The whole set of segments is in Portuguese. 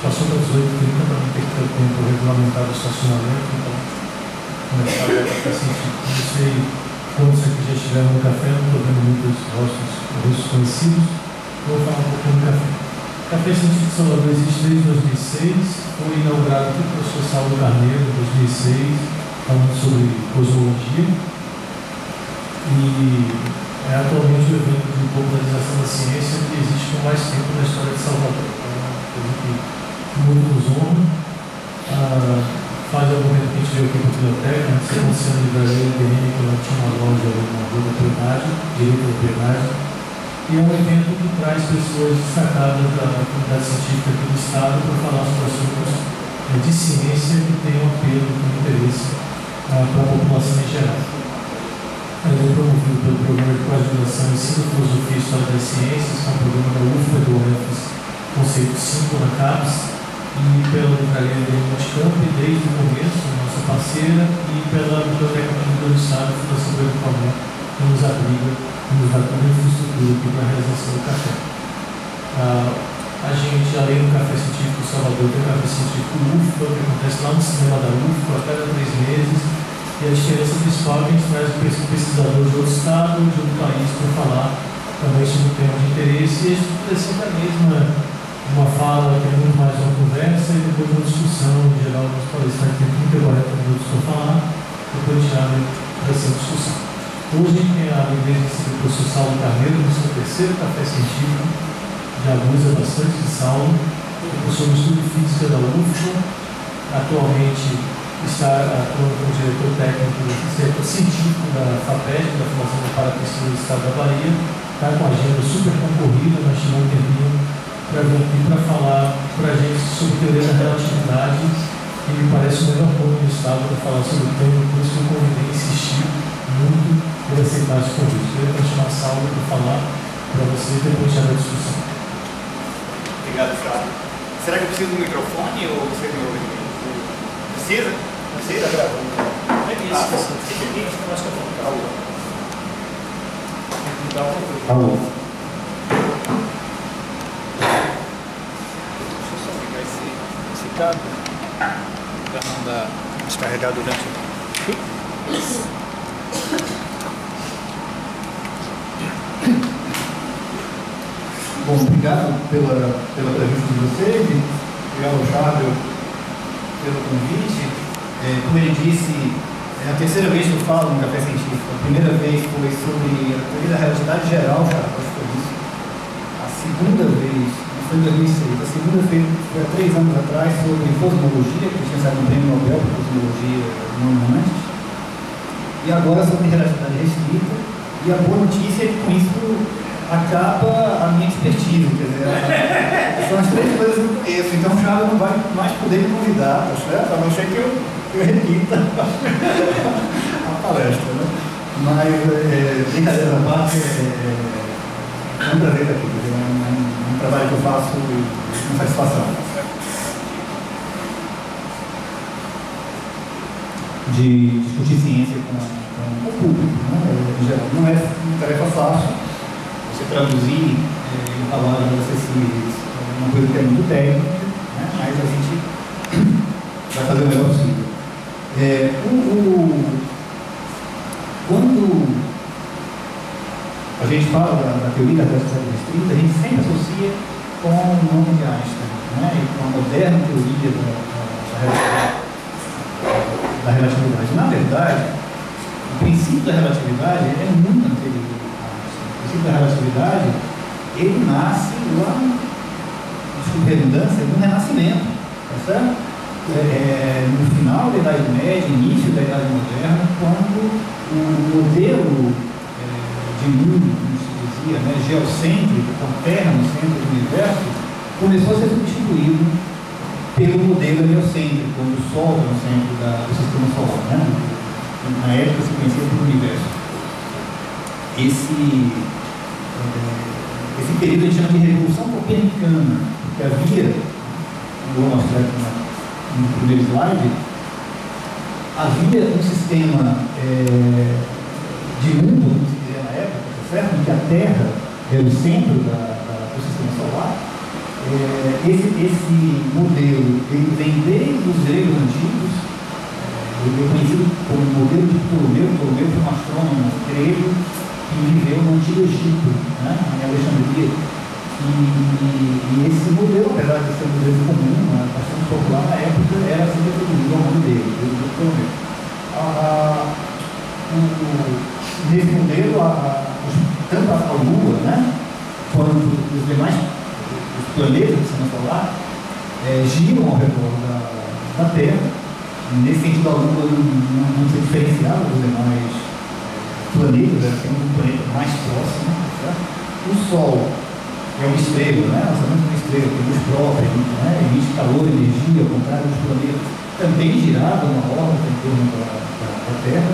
passou para 18h30 para não ter que ter o tempo regulamentado do estacionamento, então começar a café científico. Não sei quantos aqui já estiveram no café, não estou vendo muitos rostos conhecidos, vou falar um pouquinho do café. O Café Científico Salvador existe desde 2006, foi inaugurado pelo professor Saulo Carneiro em 2006, falando sobre cosmologia, e é atualmente o evento de popularização da ciência que existe com mais tempo na história de Salvador. É uma coisa que muito nos honra. Faz algum momento que a gente veio aqui para a biblioteca, antes de ser uma livraria IBM, que ela tinha uma loja na rua da Plenagem, direito da Plenagem, e é um evento que traz pessoas destacadas da comunidade científica aqui do Estado para falar sobre assuntos de ciência que tenham apelo, que tenham interesse para a população em geral. Ele é promovido pelo Programa de Pós-Graduação em Ensino, Filosofia e História das Ciências, que é um programa da UFBA, do UFES, Conceito 5 na CAPES, e pela Livraria de Multicampo, desde o começo, nossa parceira, e pela Biblioteca Pública do Estado, Fundação do Equipamento, que nos abriga e nos dá toda a infraestrutura para a realização do café. A gente, além do Café Científico Salvador, tem o Café Científico UFBA, que acontece lá no cinema da UFBA, a cada 3 meses, e a diferença principal é que a gente traz um pesquisador de outro estado, de outro país, para falar também sobre o tema de interesse, e a gente é sempre a mesma, uma fala que é muito mais uma conversa e depois uma discussão. Em geral, os palestrantes têm 30 e 40 minutos para falar, depois a gente abre para essa discussão. Hoje a gente tem a alegria de receber o professor Saulo Carneiro, no seu terceiro café científico, já abusa bastante de Saulo, professor de Estudo de Física da UFBA, atualmente está atuando como diretor técnico do Centro Científico da FAPESP, da Fundação de Parapesquisa do Estado da Bahia, está com a agenda super concorrida, mas tirou um tempinho para vir aqui para falar para a gente sobre teoria da relatividade, e me parece o melhor ponto do Estado para falar sobre o tema, por isso que eu convidei e insisti muito por aceitar esse convite. Eu vou chamar a Saulo para falar para você e depois chamar a discussão. Obrigado, Flávio. Será que eu preciso do microfone ou você me ouve? Precisa? Precisa? É isso. Acho que eu vou. Alô. Esse cabo para não dar descarregar durante o... Bom, obrigado pela presença de vocês, obrigado ao Chável pelo convite. Como ele disse, é a terceira vez que eu falo no Café Científico. A primeira vez foi sobre a teoria da relatividade geral, acho que foi isso. A segunda vez foi em 2006. A segunda vez foi há 3 anos atrás sobre cosmologia, que tinha saído um prêmio Nobel para cosmologia um ano antes. E agora sobre relatividade restrita. E a boa notícia é que com isso acaba a minha expertise, quer dizer, são as 3 coisas que eu conheço, então o Chável não vai mais poder me convidar, tá certo? A não ser que eu repita a palestra, né? Mas, brincadeira à parte, é um prazer aqui, quer dizer, é um trabalho que eu faço com satisfação. De discutir ciência com o público, né? Em geral, não é uma tarefa fácil. Você traduzir em palavras acessíveis é uma coisa que é muito técnica, né? Mas a gente vai fazer o melhor possível. Quando a gente fala da teoria da relatividade restrita, a gente sempre associa com o nome de Einstein, né? E com a moderna teoria da relatividade. Na verdade, o princípio da relatividade é muito anterior. O princípio da relatividade, ele nasce lá, desculpe a redundância, no Renascimento, tá certo? No final da Idade Média, início da Idade Moderna, quando o modelo de mundo, como se dizia, né, geocêntrico, com a Terra no centro do universo, começou a ser substituído pelo modelo heliocêntrico, onde o Sol é no centro do sistema solar, né? Na época se conhecia como universo. Esse período a gente chama de Revolução Copernicana, porque havia, vou mostrar aqui no primeiro slide, havia um sistema de mundo, como se dizia na época, certo? Em que a Terra era o centro do sistema solar, Esse modelo ele vem desde os gregos antigos, ele é conhecido como modelo de Ptolomeu. Ptolomeu foi um astrônomo grego que viveu no Antigo Egito, né, em Alexandria. E esse modelo, apesar de ser um modelo comum, bastante popular na época, era assim reproduzido ao nome dele, do Ptolomeu. Nesse modelo, tanto a Lua, né, quanto os demais planetas do sistema solar giram ao redor da Terra. Nesse sentido, a Lua não se diferenciava dos demais planetas, era sempre um planeta mais próximo. Certo? O Sol é uma estrela, né? Nós sabemos que uma estrela tem luz própria, né? Emite calor e energia, ao contrário dos planetas, também girava uma órbita em torno da Terra.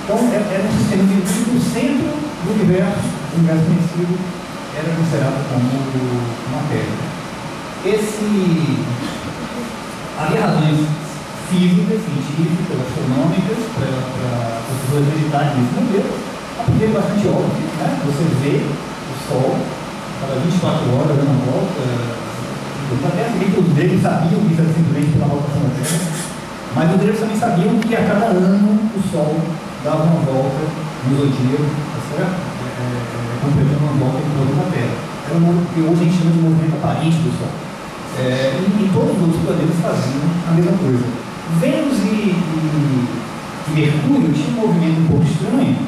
Então, era um sistema de o centro do universo conhecido, era considerado como matéria. Havia razões físicas, científicas, astronômicas para as pessoas acreditarem nesse modelo. A primeira é bastante óbvio, né? Você vê o Sol cada 24 horas dando uma volta da Terra. Se bem que os gregos sabiam que isso era simplesmente pela rotação da Terra, mas os gregos também sabiam que a cada ano o Sol dava uma volta no zodíaco, tá certo? Completando uma volta em torno da Terra. Era um que hoje a gente chama de movimento aparente do Sol. E todos os outros planetas faziam a mesma coisa. Vênus e Mercúrio tinham um movimento um pouco estranho,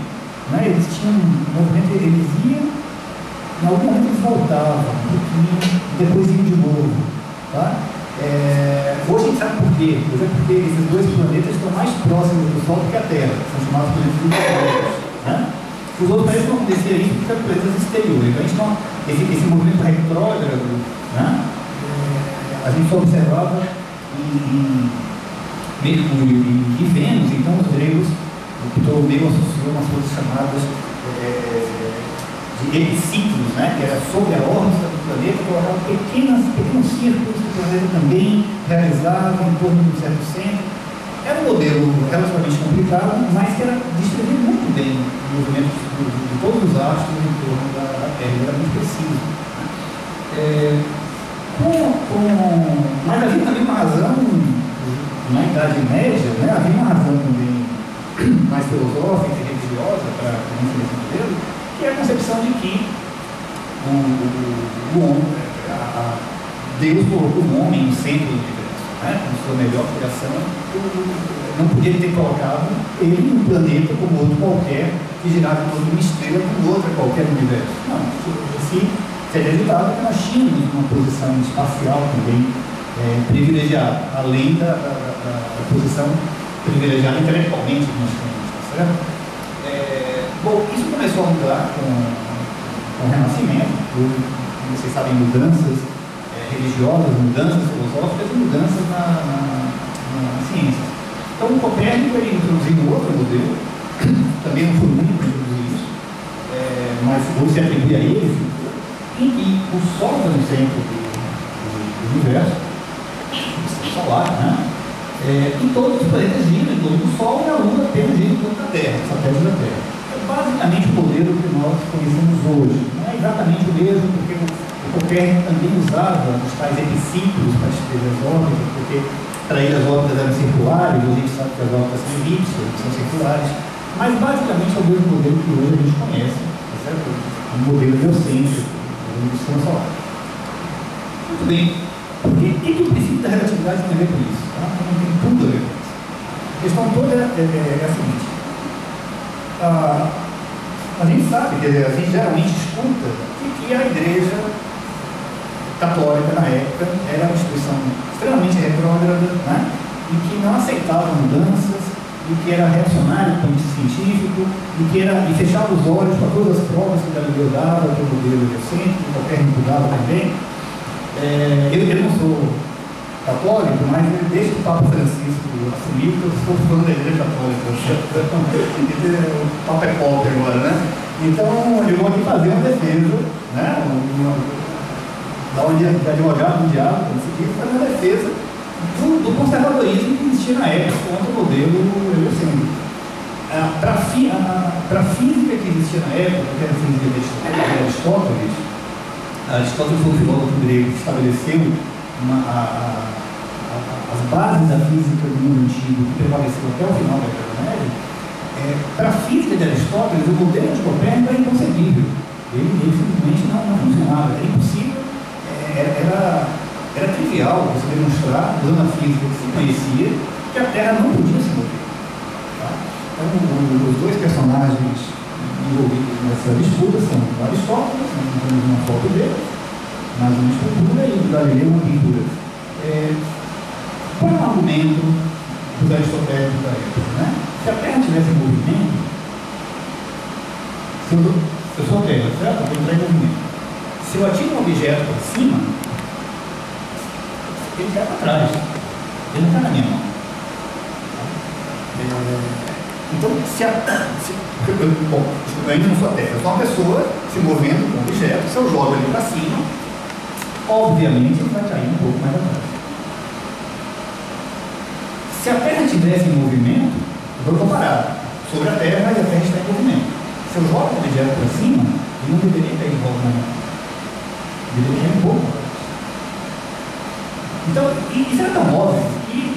né? Eles tinham um movimento, eles iam, em algum momento eles voltavam um pouquinho, depois iam de novo. Tá? Hoje a gente sabe por quê. Hoje é porque esses dois planetas estão mais próximos do Sol do que a Terra, são chamados planetas ultravioletos. Né? Os outros planetas não acontecia isso porque são planetas exteriores. Então, a gente não, esse movimento retrógrado, né? A gente só observava em Mercúrio e Vênus. Então os gregos, o Ptolomeu associou umas coisas chamadas de epiciclos, né? Que era sobre a órbita do planeta, colocavam pequenos círculos que o planeta também realizava em torno de um certo centro. Era um modelo relativamente complicado, mas que era distribuído muito bem o movimento de todos os astros em torno da Terra. Ele era muito preciso. Mas havia também uma razão, na Idade Média, né, havia uma razão também mais filosófica e religiosa para esse modelo, que é a concepção de que Deus colocou o homem no centro do universo, né, com sua melhor criação. Não podia ter colocado ele num planeta como outro qualquer, que girava em torno de uma estrela como outra qualquer no universo. Não, seria acreditado que nós tínhamos uma posição espacial também privilegiada, além da posição privilegiada intelectualmente que nós temos, tá certo? Bom, isso começou a mudar com o Renascimento. Vocês sabem, mudanças religiosas, mudanças filosóficas e mudanças na ciência. Então, o Copérnico ele introduziu um outro modelo, também não foi o único a introduzir isso, mas hoje se atribui a ele, em que o Sol está no centro do universo, do sistema solar, né? E todos os planetas giram em torno do Sol e a Lua apenas gira em torno da Terra, satélite da Terra. É basicamente o modelo que nós conhecemos hoje. Não é exatamente o mesmo, porque o Copérnico também usava os tais epiciclos para descrever as órbitas, porque para ele as órbitas eram circulares, hoje a gente sabe que as órbitas são elípticas, são circulares, mas basicamente é o mesmo modelo que hoje a gente conhece, tá certo? Um modelo geocêntrico do sistema solar. Muito bem. O que o princípio da relatividade tem a ver com isso? Tá? Não tem tudo a ver com isso. A questão toda é a seguinte. A gente sabe, a gente geralmente escuta que a Igreja Católica na época era uma instituição extremamente retrógrada, né? E que não aceitava mudanças, e que era reacionário do ponto de vista científico, e fechava os olhos para todas as provas que Galileu dava, que o modelo geocêntrico, que Copérnico dava também. Eu não sou católico, mas desde que o Papa Francisco assumiu, eu sou fã da Igreja Católica. O Papa é pop agora, né? Então, eu vou aqui fazer uma defesa, né? Da advogado do diabo, fazer uma defesa do conservadorismo que existia na época contra o modelo heliocêntrico. Para a física que existia na época, que era a física de Aristóteles, Aristóteles foi um filósofo grego que estabeleceu as bases da física do mundo antigo, que prevaleceu até o final da Idade Média. Para a física de Aristóteles, o modelo de Copérnico era inconcebível. Ele simplesmente não funcionava, era impossível, era trivial você demonstrar, usando a física que se conhecia, que a Terra não podia se mover. Tá? Então, os dois personagens envolvidos nessa disputa são o Aristóteles, nós temos uma foto dele, mais uma escultura, e o Galileu uma pintura. Qual é o argumento dos aristotélicos da época? Né? Se a Terra tivesse movimento, eu sou a Terra, certo? Eu vou entrar em movimento. Se eu atiro um objeto para cima, ele cai para trás. Ele não está na minha mão. Então, bom, eu ainda não sou a Terra, eu sou uma pessoa se movendo com um objeto. Se eu jogo ele para cima, obviamente ele vai cair um pouco mais atrás. Se a Terra estivesse em movimento, eu vou parar sobre a Terra e a Terra está em movimento. Se eu jogo o objeto para cima, ele não deveria cair de volta na mão. Ele deveria cair um pouco. Então, isso era tão óbvio que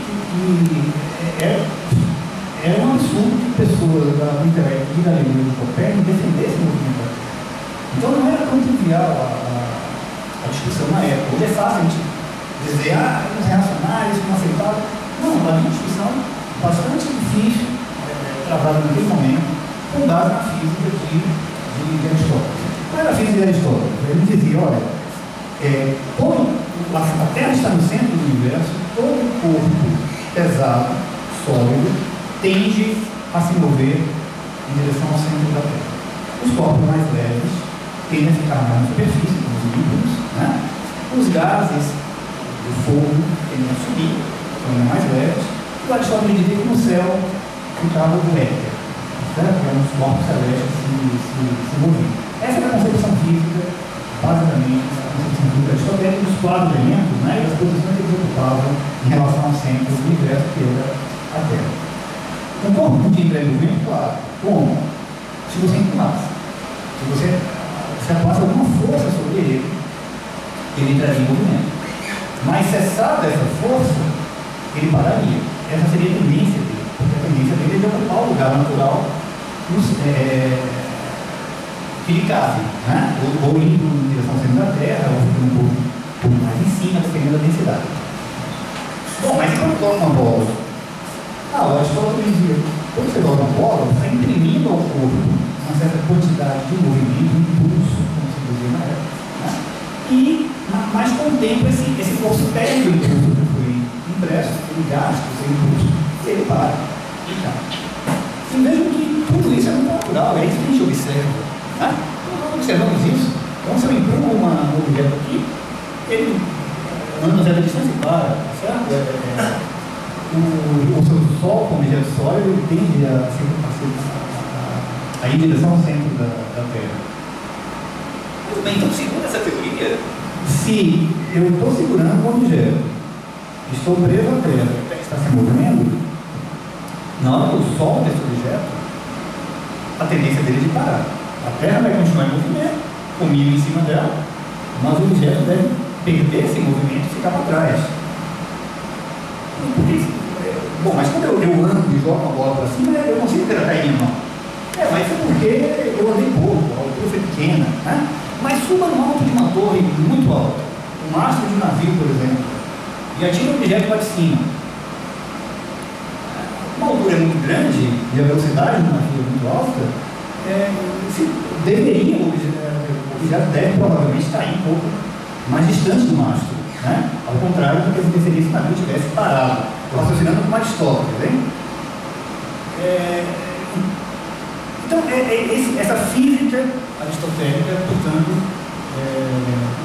era um absurdo que pessoas da intelecto e da Galileu de Copérnico defendessem o movimento da Terra. Então não era tão trivial a discussão na época. Hoje é fácil a gente dizer, os reacionários não aceitavam. Não, era uma discussão bastante difícil, travada naquele momento, com base na física de Aristóteles. Qual era a física de Aristóteles? Ele dizia, olha, como a Terra está no centro do universo, todo corpo pesado, sólido, tende a se mover em direção ao centro da Terra. Os corpos mais leves tendem a ficar mais na superfície, como os líquidos, né? Os gases do fogo tendem a subir, são mais leves. O Aristóteles dizia que no céu ficava o éter, certo? Os corpos celestes se moviam. Essa é a concepção física, basicamente, a concepção física aristotélica dos quatro elementos, né? E as posições que eles ocupavam em relação ao centro do universo, que era a Terra. Um corpo podia entrar em movimento, claro. Como? Se você empurrasse. Se você aplicasse alguma força sobre ele entraria em movimento. Mas cessada essa força, ele pararia. Essa seria a tendência dele. Porque a tendência dele é de ocupar o lugar natural que lhe cabe, né? Ou indo em direção ao centro da Terra, ou ficando um pouco mais em cima, dependendo da densidade. Bom, mas quando coloca uma bola? O Aristóteles dizia, quando você coloca uma bola, você está imprimindo ao corpo uma certa quantidade de movimento, impulso, como se dizia na época, né? Mas com o tempo esse corpo perde o impulso que foi impresso, ele gasta o seu impulso, e ele para, e cai. E mesmo que tudo isso é muito natural, é isso que a gente observa. Nós observamos isso. Então, se eu empurro um objeto aqui, ele anda a certa distância e para, certo? O seu Sol, como objeto sólido, ele tende a ir em direção ao centro da Terra. Muito bem, então segundo essa teoria, se eu estou segurando um objeto, estou preso à Terra, está se movendo, na hora que eu solto esse objeto, a tendência dele é de parar. A Terra vai continuar em movimento, comigo em cima dela, mas o objeto deve perder esse movimento e ficar para trás. Bom, mas quando eu ando e jogo uma bola para cima, eu consigo ver ela cair em mão. Mas é porque eu andei pouco, a altura foi pequena, né? Mas suba no alto de uma torre muito alta, um mastro de um navio, por exemplo, e atira o objeto lá de cima. Uma altura muito grande e a velocidade do navio muito alta, o objeto deve provavelmente cair um pouco mais distante do mastro, né? Ao contrário do que aconteceria se o navio tivesse parado. Estou raciocinando com Aristóteles, hein? Então, essa física aristotélica, portanto,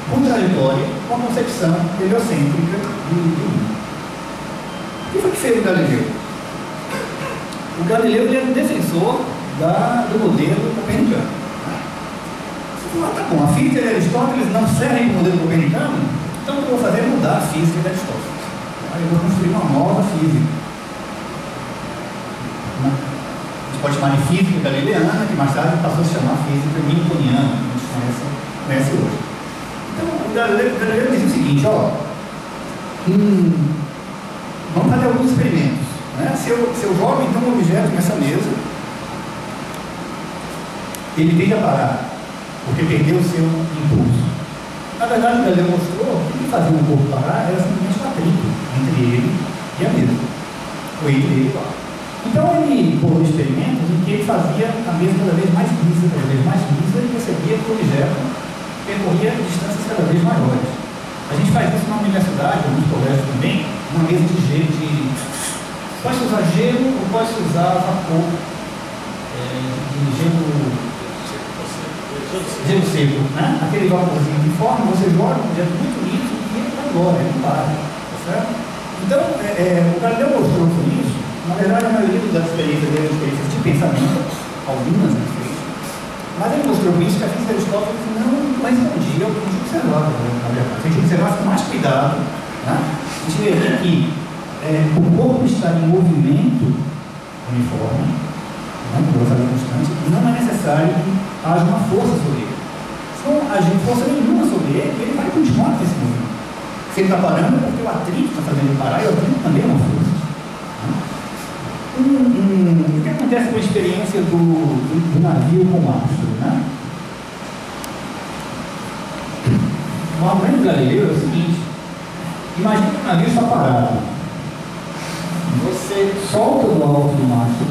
contraditória com a concepção heliocêntrica do mundo. O que foi que fez o Galileu? O Galileu ele era um defensor do modelo copernicano. Você falou, tá bom, a física de Aristóteles não serve para o modelo copernicano, então o que eu vou fazer é mudar a física de Aristóteles. Aí eu vou construir uma nova física. A gente pode chamar de física galileana, que mais tarde passou a se chamar física newtoniana, que a gente conhece hoje. Então Galileu dizia o seguinte, ó, vamos fazer alguns experimentos. Né? Se eu jogo então um objeto nessa mesa, ele tende a parar, porque perdeu o seu impulso. Na verdade, o Galileu mostrou que o que fazia o corpo parar era simplesmente um atrito entre ele e a mesa, ou entre ele e o ar. Então ele bolou experimentos em que ele fazia a mesa cada vez mais lisa, e percebia que o objeto percorria distâncias cada vez maiores. A gente faz isso na universidade, em alguns colégios também, uma mesa de gelo, pode-se usar gelo ou pode-se usar vapor, de gelo seco, né? Aquele vaporzinho de forma, você joga um objeto muito liso e ele vai embora, ele para, tá certo? Então, o Galileu mostrou com isso. Na verdade, a maioria das experiências dele, experiências de pensamento, algumas experiências, mas ele mostrou com isso que a física de Aristóteles não respondia ao que a gente observava, na verdade. Se a gente observasse com mais cuidado, né, a gente veria que o corpo está em movimento uniforme, velocidade constante, não é necessário que haja uma força sobre ele. Se não agir força nenhuma sobre ele, ele vai continuar com esse movimento. Se ele está parando, é porque o atrito está fazendo ele parar, e o atrito também é uma força. O que acontece com a experiência do navio com mastro, né? O argumento do Galileu é o seguinte: imagine que o navio está parado. Você solta do alto do mastro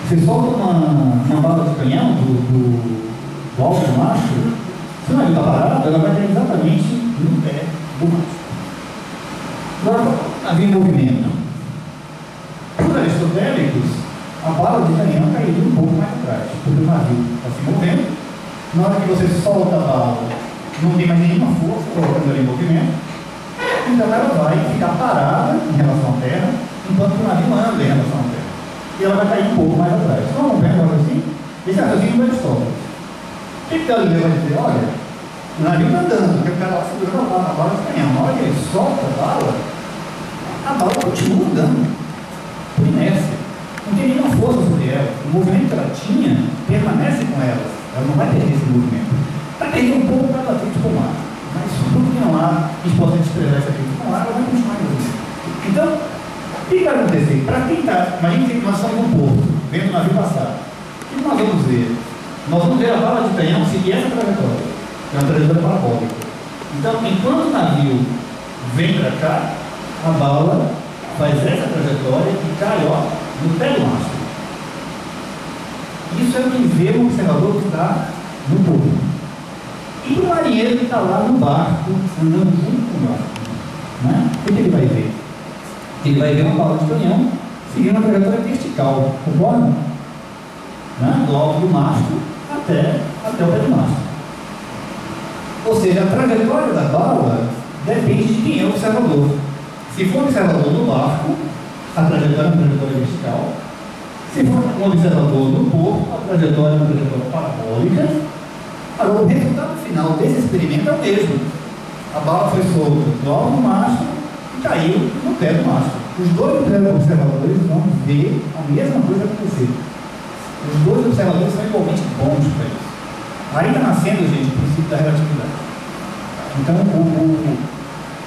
você solta uma bala de canhão do alto do mastro. Se o navio está parado, ela vai ter exatamente no pé do mastro. Agora, o navio em movimento. Para os aristotélicos, a bala de canhão cairia um pouco mais atrás, porque o navio está se movendo. Na hora que você solta a bala, não tem mais nenhuma força colocando ela em movimento, então ela vai ficar parada em relação à terra, enquanto o navio anda em relação à terra. E ela vai cair um pouco mais atrás. Então, vamos ver agora assim? Esse raciocínio vai Aristóteles. O que Galileu vai dizer? Olha, o navio está andando, porque o cara lá segurando a bala de canhão. Na hora que ele solta a bala continua andando, por inércia. Não tem nenhuma força sobre ela. O movimento que ela tinha permanece com ela. Ela não vai perder esse movimento. Vai perder um pouco para atrito com o mar. Mas tudo que não há, a gente pode desprezar esse atrito com o mar, ela vai continuar em movimento. Então, o que vai acontecer? Para quem está, imagine que nós estamos no porto, vendo o navio passar. O que nós vamos ver? Nós vamos ver a bala de canhão seguir essa trajetória. É uma trajetória parabólica. Então, enquanto o navio vem para cá, a bala faz essa trajetória e cai no pé do mastro. Isso é o que vê o observador que está no porto. E o marinheiro que está lá no barco, andando junto com o barco. Né? O que ele vai ver? Ele vai ver uma bala de canhão seguindo uma trajetória vertical, concorda? Né? Do alto do mastro até o pé do mastro. Ou seja, a trajetória da bala depende de quem é o observador. Se for um observador no barco, a trajetória é uma trajetória vertical. Se for um observador no porto, a trajetória é uma trajetória parabólica. Agora, o resultado final desse experimento é o mesmo. A bala foi solta do alto do mastro e caiu no pé do mastro. Os dois observadores vão ver a mesma coisa acontecer. Os dois observadores são igualmente bons para isso. Aí está nascendo, gente, o princípio da relatividade. Então,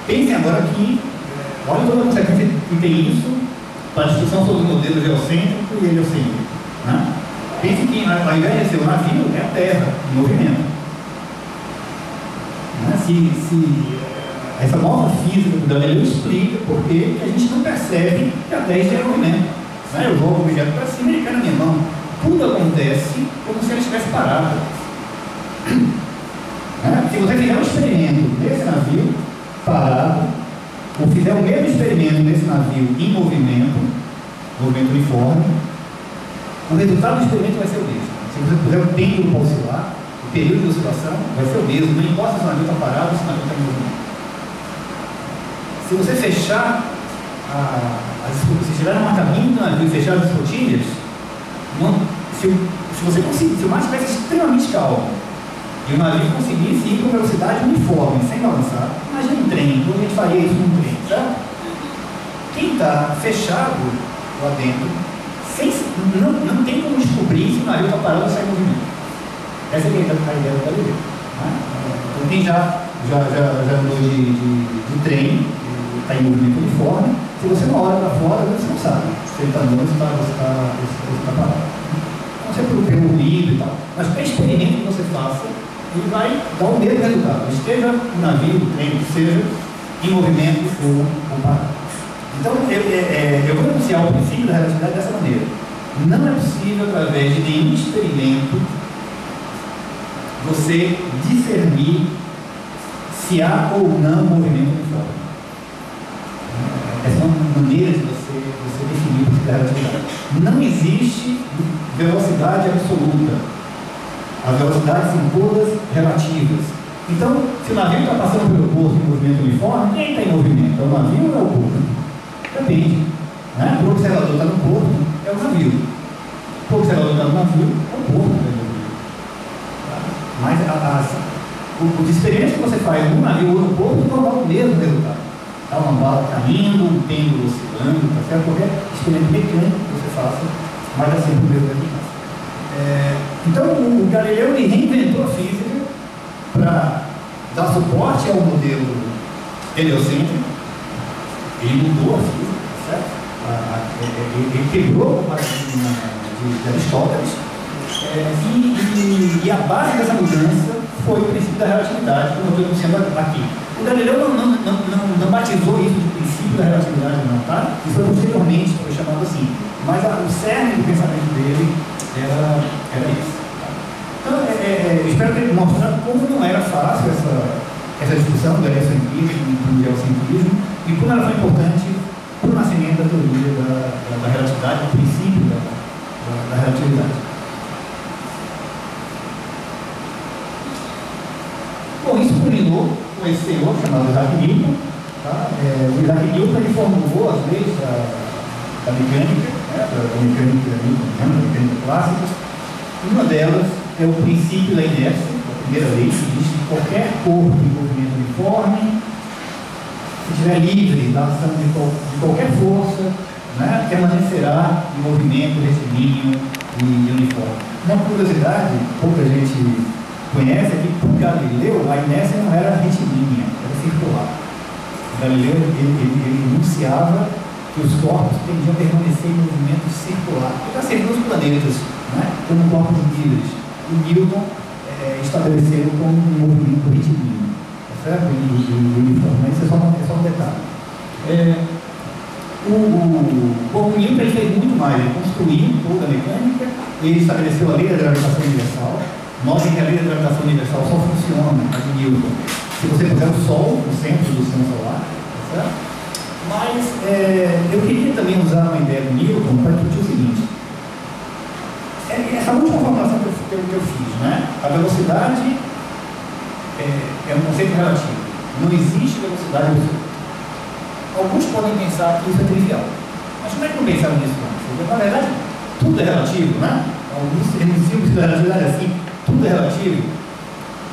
pensem agora que, olha toda a consequência que tem isso para a discussão sobre o modelo geocêntrico e heliocêntrico. Né? Pensem que, ao invés de ser o navio, é a Terra em movimento. Né? Essa nova física do Galileu explica por que a gente não percebe que a Terra está em movimento. Né? Eu jogo o objeto para cima e ele cai na minha mão. Tudo acontece como se ele estivesse parado. Se você fizer um experimento nesse navio parado, ou fizer o mesmo experimento nesse navio em movimento uniforme, o resultado do experimento vai ser o mesmo. Se você puser o tempo para oscilar, o período de oscilação vai ser o mesmo, não importa se o navio está parado ou se o navio está em movimento. Se você fechar, se tiver uma cabine do navio e fechar as escotilhas, se o mar estivesse extremamente calmo e o navio conseguisse ir com velocidade uniforme, sem balançar, imagina um trem, como a gente faria isso num trem, certo? Quem está fechado lá dentro não tem como descobrir se o navio está parado ou sai em movimento. Essa é a ideia do Galileu. Né? Então, quem já andou de trem, está em movimento uniforme, se você não olha para fora, você não sabe se ele está andando ou se está parado. Não sei pelo ruído e tal. Mas qualquer experimento que você faça, ele vai dar o mesmo resultado. Esteja o navio, o trem, que seja em movimento ou parado. Então, eu vou enunciar o princípio da relatividade dessa maneira. Não é possível, através de nenhum experimento, você discernir se há ou não movimento uniforme. Essa é uma maneira de você definir o princípio da relatividade. Não existe velocidade absoluta. As velocidades são todas relativas. Então, se o navio está passando pelo porto em movimento uniforme, quem está em movimento? É o navio ou é o porto? Depende. Né? O observador está no porto, é o navio. O observador está no navio, é o porto que está no navio. Mas os experimentos que você faz no navio ou no porto vão dar o mesmo resultado. Tá? Uma bala caindo, um pêndulo oscilando, tá certo? Qualquer experimento mecânico que você faça vai dar sempre o mesmo resultado. Então, o Galileu ele reinventou a física para dar suporte ao modelo heliocêntrico. Ele mudou a física, certo? Ele quebrou o paradigma de Aristóteles e a base dessa mudança foi o princípio da relatividade, como eu estou dizendo aqui. O Galileu não batizou isso de princípio da relatividade, não, tá? Isso foi posteriormente, foi chamado assim. Mas o cerne do pensamento dele era isso. Então, eu espero ter mostrado como não era fácil essa discussão do heliocentrismo e do geocentrismo e como ela foi importante para o nascimento da teoria da relatividade, do princípio da relatividade. Bom, isso culminou com esse senhor chamado Isaac Newton. Tá? O Isaac Newton ele formulou as leis da mecânica, né? da mecânica clássica. Uma delas é o princípio da inércia, a primeira lei, que diz que qualquer corpo em movimento uniforme, se estiver livre da ação de qualquer força, né, permanecerá em movimento retilíneo e uniforme. Uma curiosidade, pouca gente conhece, é que para o Galileu a inércia não era retilínea, era circular. O Galileu ele enunciava que os corpos tendiam a permanecer em movimento circular. Ele está servindo os planetas, né, como corpos livres. O Newton estabeleceu como um movimento retilíneo, certo? E uniforme. Mas isso é só um detalhe. O Newton ele fez muito mais. Ele construiu toda a mecânica, ele estabeleceu a lei da gravitação universal. Notem que a lei da gravitação universal só funciona, a de Newton, se você puser o Sol no centro do sistema solar, certo? Mas eu queria também usar uma ideia do Newton para discutir o seguinte. Essa última formulação que eu fiz, né? A velocidade é um conceito relativo. Não existe velocidade absoluta. Alguns podem pensar que isso é trivial. Mas como é que não pensaram nisso antes? Na verdade, tudo é relativo, né? Alguns enunciam da relatividade assim, tudo é relativo.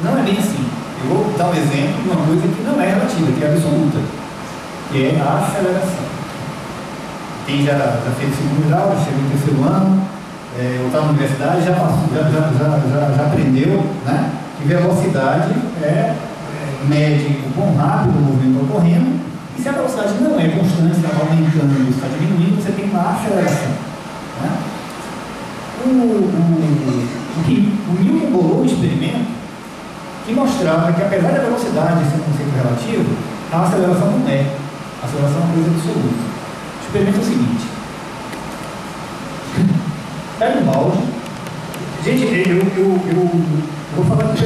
Não é bem assim. Eu vou dar um exemplo de uma coisa que não é relativa, que é absoluta, que é a aceleração. Quem já fez segundo grau, já chegou no terceiro ano, ou está na universidade, já aprendeu, né, que velocidade mede o quão rápido o movimento está ocorrendo, e se a velocidade não é constante, está aumentando, está diminuindo, você tem uma aceleração. Né? O Newton bolou um experimento que mostrava que, apesar da velocidade ser um conceito relativo, a aceleração não é. A aceleração é uma coisa absoluta. O experimento é o seguinte. Pega um balde. Gente, eu vou falar de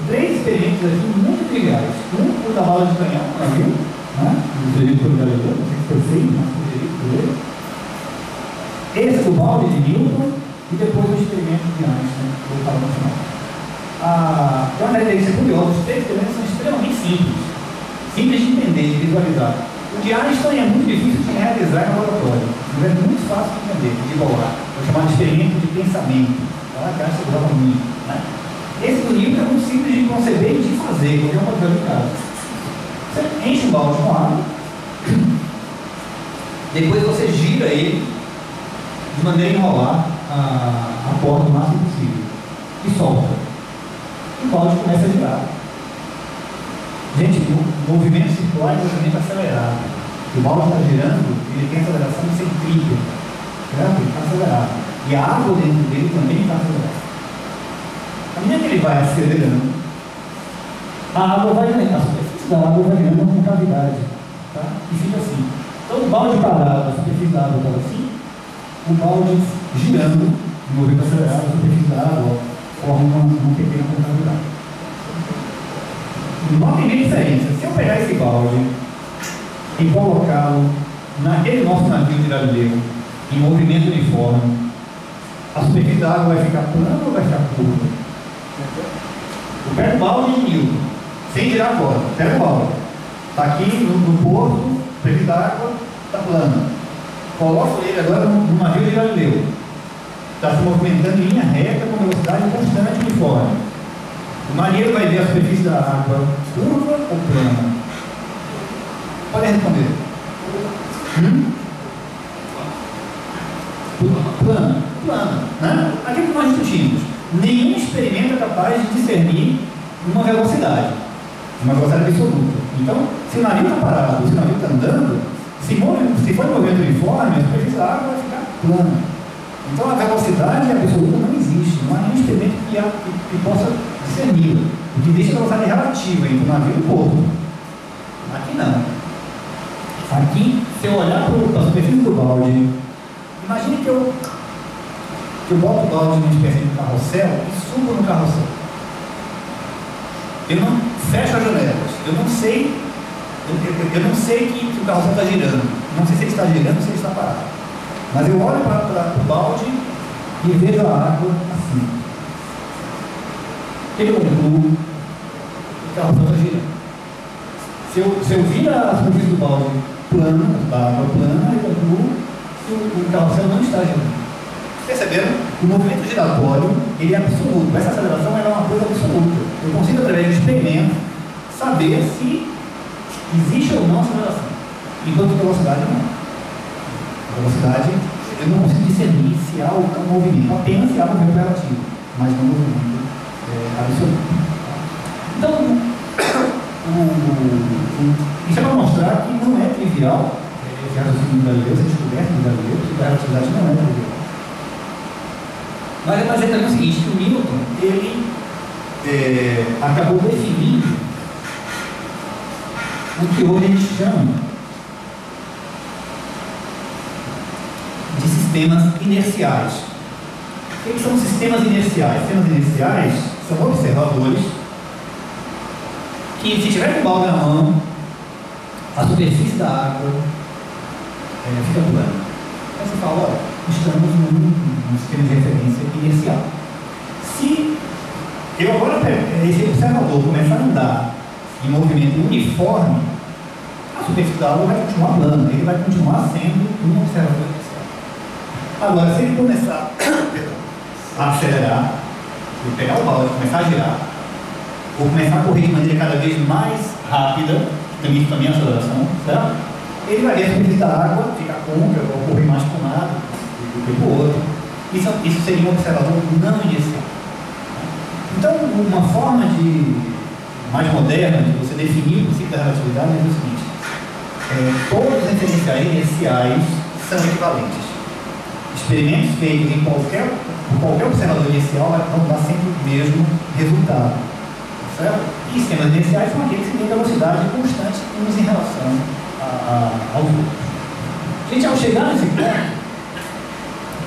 três experimentos aqui muito triviais. O da bala de canhão, viu? O experimento foi Galileu, não sei se foi feito, mas foi feito por ele. Esse do balde de Newton e depois o experimento de Einstein, que eu vou falar no final. Uma característica curiosa, os três experimentos são extremamente simples de entender, de visualizar. O de Einstein é muito difícil de realizar em laboratório, mas é muito fácil de entender, de igualar. Vou chamar de experimento de pensamento. Tá? Que Einstein usava muito. Né? Esse do Newton é muito simples de conceber e de fazer, qualquer um pode fazer em casa. Você enche um balde com água, depois você gira ele de maneira a enrolar a corda o máximo possível. E solta. E o balde começa a girar. Gente, o movimento circular é um movimento acelerado. O balde está girando, ele tem aceleração centrípeta. Certo? Ele está acelerado. E a água dentro dele também está acelerada. À medida que ele vai acelerando, a água vai ganhando, a superfície da água vai ganhando uma concavidade. Tá? E fica assim. Então o balde parado, a superfície da água estava assim, o balde girando, no movimento acelerado, a superfície da água forma uma pequena concavidade. Notem a diferença. Se eu pegar esse balde e colocá-lo naquele nosso navio de Galileu, em movimento uniforme, a superfície da água vai ficar plana ou vai ficar curva? Eu pego o balde em Newton, sem girar a corda. Pego o balde. Está aqui no porto, a superfície da água está plana. Coloco ele agora no navio de Galileu. Está se movimentando em linha reta com velocidade constante e uniforme. O marinheiro vai ver a superfície da água curva ou plana? Podem responder. Plana. Plana. Né? Aquilo que nós discutimos. Nenhum experimento é capaz de discernir uma velocidade absoluta. Então, se o navio está parado, se o navio está andando, se for em movimento uniforme, a superfície da água vai ficar plana. Então, a velocidade absoluta não existe. Não há nenhum experimento que possa discerni-la. O que existe é a velocidade relativa entre o navio e o porto. Aqui não. Aqui, se eu olhar para a superfície do balde, imagine que eu boto o balde numa espécie de carrossel e subo no carrossel. Eu não fecho as janelas. Eu não sei que o carrossel está girando. Não sei se ele está girando ou se ele está parado. Mas eu olho para o balde e vejo a água assim. Eu concluo que o carrossel está girando. Se eu vir a superfície do balde plana, da água plana, eu concluo que o carrossel não está girando. Perceberam? O movimento giratório ele é absoluto. Essa aceleração é uma coisa absoluta. Eu consigo, através de experimento, saber se existe ou não aceleração. Enquanto que velocidade não. A velocidade, eu não consigo discernir se há ou não movimento. Apenas se há movimento relativo, mas não movimento absoluto. Então, isso é para mostrar que não é trivial esse raciocínio do Galileu, essa descoberta do Galileu, que a relatividade não é trivial. Mas é também o seguinte, que o Newton, ele acabou definindo o que hoje a gente chama de sistemas inerciais. O que são sistemas inerciais? Sistemas inerciais são observadores que, se tiver com o balde na mão, a superfície da água fica plana. Aí você fala, olha, estamos num sistema de referência inercial. Se eu agora esse observador começar a andar em movimento uniforme, a superfície da água vai continuar plana, ele vai continuar sendo um observador inercial. Agora, se ele começar a acelerar, ele pegar o balde, começar a girar, ou começar a correr de maneira cada vez mais rápida, também é aceleração, certo? Ele vai ver a superfície da água ficar côncava ou correr mais para um lado do que para o outro. Isso seria um observador não inercial. Então, uma forma mais moderna de você definir o princípio da relatividade é o seguinte: todos os referenciais inerciais são equivalentes. Experimentos feitos por qualquer observador inercial vão dar sempre o mesmo resultado. Certo? E sistemas inerciais são aqueles que têm velocidade constante uns em relação aos outros. Gente, ao chegar nesse ponto,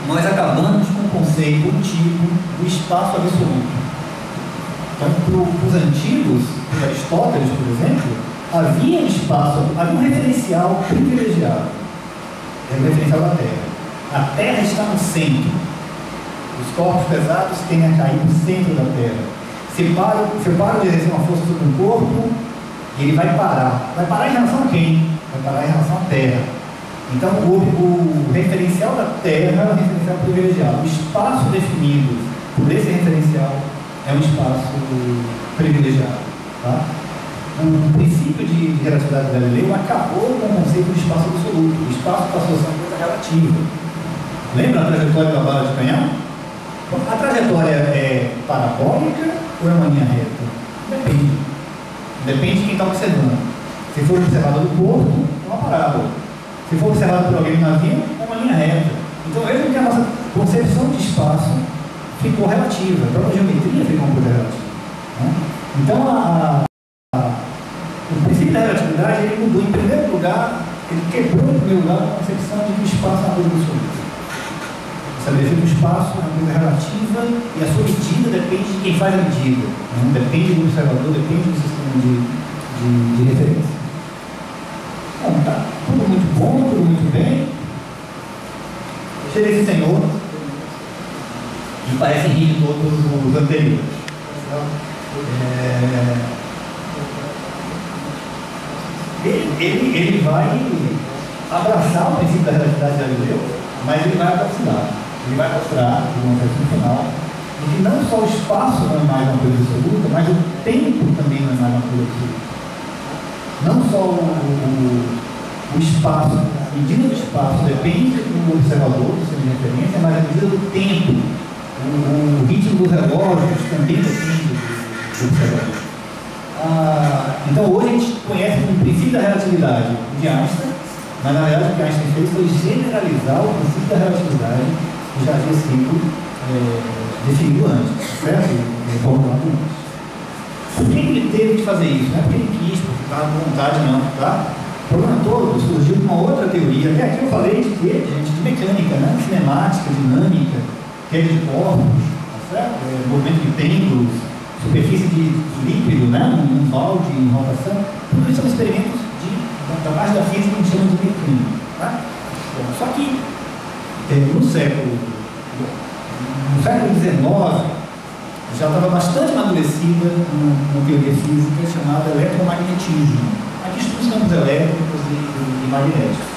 nós acabamos com o conceito antigo do espaço absoluto. Então, para os antigos, para Aristóteles, por exemplo, havia um referencial privilegiado. É o referencial da Terra. A Terra está no centro. Os corpos pesados tendem a cair no centro da Terra. Se eu paro de exercer uma força sobre um corpo, ele vai parar. Vai parar em relação a quem? Vai parar em relação à Terra. Então, o referencial da Terra é um referencial privilegiado. O espaço definido por esse referencial é um espaço privilegiado. Tá? O princípio de relatividade de Galileu acabou com o conceito de espaço absoluto. O espaço passou a ser uma coisa relativa. Lembra a trajetória da bala de canhão? A trajetória é parabólica ou é uma linha reta? Depende. Depende de quem está observando. Se for observado do porto, é uma parábola. Se for observado por alguém no navio, é uma linha reta. Então, veja que a nossa concepção de espaço ficou relativa. A própria geometria ficou uma coisa relativa. Né? Então, o princípio da relatividade, ele mudou. Em primeiro lugar, ele quebrou, em primeiro lugar, a concepção de que o espaço é uma coisa absoluta. Estabelecer que o espaço é uma coisa relativa e a sua medida depende de quem faz a medida. Né? Depende do observador, depende do sistema de referência. Bom, tá tudo muito bom, tudo muito bem. Chega esse senhor e parece rir de todos os anteriores. Ele vai abraçar o princípio da relatividade de Galileu, mas ele vai aproximar. Ele vai mostrar, de uma forma final, que não só o espaço não é mais uma coisa absoluta, mas o tempo também não é mais uma coisa absoluta. Não só o espaço, a medida do espaço depende do observador, do sistema de referência, mas a medida do tempo, o ritmo dos relógios também depende do observador. Então hoje a gente conhece o princípio da relatividade de Einstein, mas na verdade o que Einstein fez foi generalizar o princípio da relatividade que já havia sido definido antes, certo? Formulado antes. Por que ele teve de fazer isso? Não é porque ele quis, porque estava com vontade, não, tá? O problema todo surgiu de uma outra teoria. Até aqui eu falei de mecânica, né? Cinemática, dinâmica, queda de corpos, tá certo? Movimento de pêndulos, superfície de líquido, né? Um balde em rotação. Tudo isso são experimentos da parte da física que a gente chama de mecânica, tá? Bom, só que no século XIX já estava bastante amadurecida uma teoria física chamada eletromagnetismo. Aqui estuda os campos elétricos e magnéticos.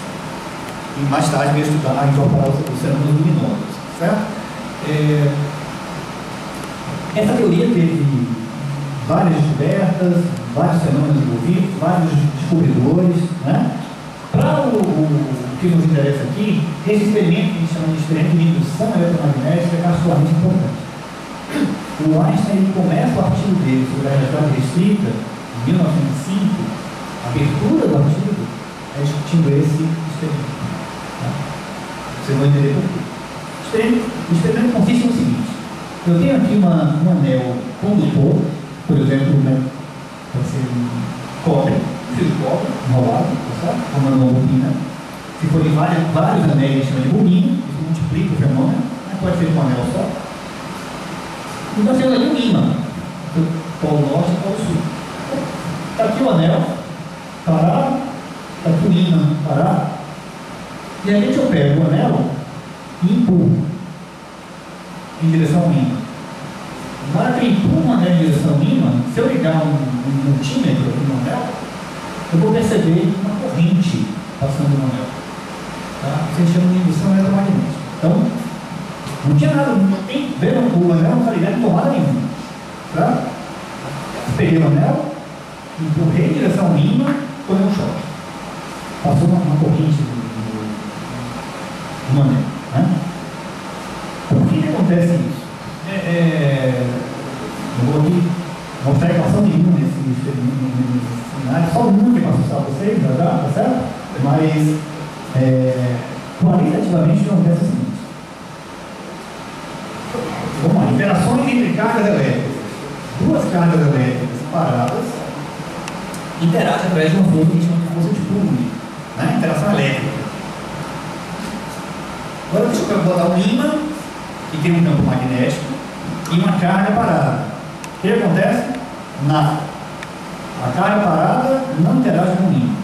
E mais tarde veio estudar, incorporar os fenômenos luminosos, certo? Essa teoria teve várias descobertas, vários fenômenos envolvidos, vários descobridores, né? Para o que nos interessa aqui, esse experimento que a gente chama de experimento de indução eletromagnética é particularmente importante. O Einstein começa o artigo dele sobre a relatividade restrita, em 1905, a abertura do artigo é discutindo esse experimento. Tá? Vocês vão entender por quê. O experimento consiste no seguinte: eu tenho aqui um anel condutor, por exemplo, né, pode ser um cobre, fio de cobre, enrolado, tá certo? Como uma bobina. Se forem vários anéis, chama de bobina, isso multiplica o fenômeno, né? Pode ser um anel só. E nós temos aqui um ímã, do polo norte e polo sul. Está aqui o anel parado, está aqui o ímã parado, e a gente eu pego o anel e empurro em direção ao ímã. Na hora que eu empurro o anel em direção ao ímã, se eu ligar um multímetro aqui no anel, eu vou perceber uma corrente passando no anel. Tá? Isso se chama de indução eletromagnética. Então, não tinha nada, não tem, o anel não está ligado em tomada nenhuma. Tá? Peguei o anel, empurrei em direção ao ímã, foi um choque. Passou uma corrente no anel. Né? Por que acontece isso? Eu vou aqui mostrar a equação nenhuma nesse cenário, só um que posso mostrar para vocês, tá certo? Mas, qualitativamente, o que acontece é o seguinte. Vamos lá, interações entre cargas elétricas. Duas cargas elétricas paradas interagem através de uma força que a gente chama de força de Coulomb, né? Interação elétrica. Agora deixa eu botar um ímã que tem um campo magnético e uma carga parada. O que acontece? Nada. A carga parada não interage com o ímã.